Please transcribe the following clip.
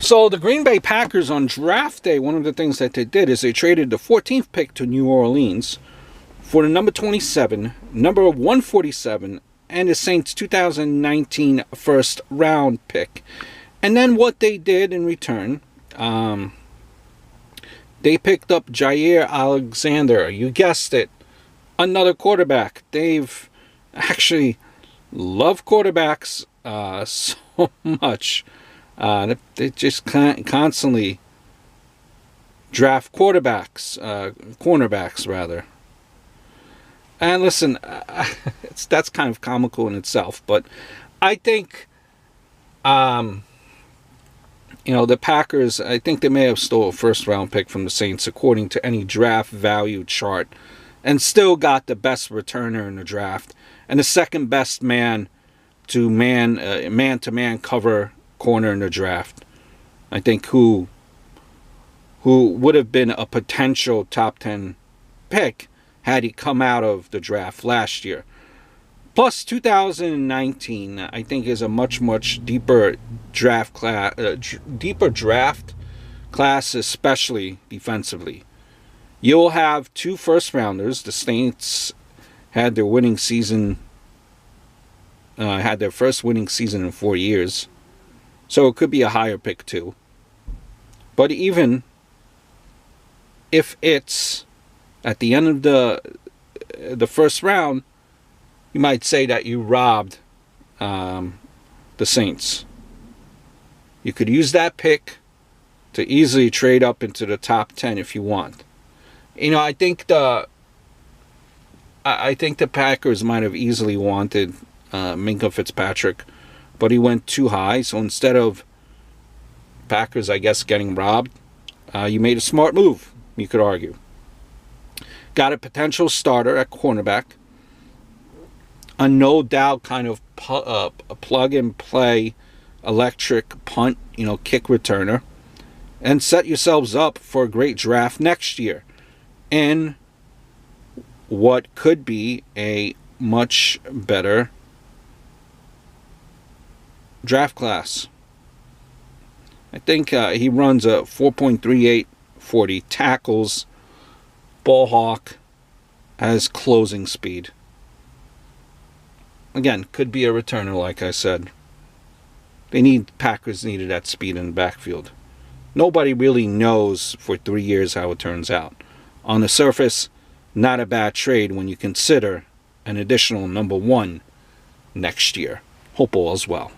So the Green Bay Packers on draft day, one of the things that they did is they traded the 14th pick to New Orleans for the number 27, number 147, and the Saints 2019 first round pick. And then what they did in return, they picked up Jaire Alexander. You guessed it, another quarterback. They've actually loved quarterbacks so much. They just constantly draft quarterbacks, cornerbacks rather. And listen, that's kind of comical in itself, but I think, the Packers, I think they may have stole a first round pick from the Saints according to any draft value chart, and still got the best returner in the draft and the second best man to man cover corner in the draft. I think who would have been a potential top 10 pick had he come out of the draft last year. Plus 2019 I think is a much deeper draft class, especially defensively. You'll have 2 first rounders. The Saints had their winning season, had their first winning season in 4 years. So it could be a higher pick too. But even if it's at the end of the first round, you might say that you robbed the Saints. You could use that pick to easily trade up into the top 10 if you want. I think the Packers might have easily wanted Minkah Fitzpatrick, but he went too high. So instead of Packers, I guess, getting robbed, you made a smart move, you could argue. Got a potential starter at cornerback, a no doubt kind of a plug and play electric punt, kick returner, and set yourselves up for a great draft next year in what could be a much better draft class. I think he runs a 4.38 40, tackles, ball hawk, has closing speed. Again, could be a returner, like I said. Packers needed that speed in the backfield. Nobody really knows for 3 years how it turns out. On the surface, not a bad trade when you consider an additional number 1 next year. Hope all is well.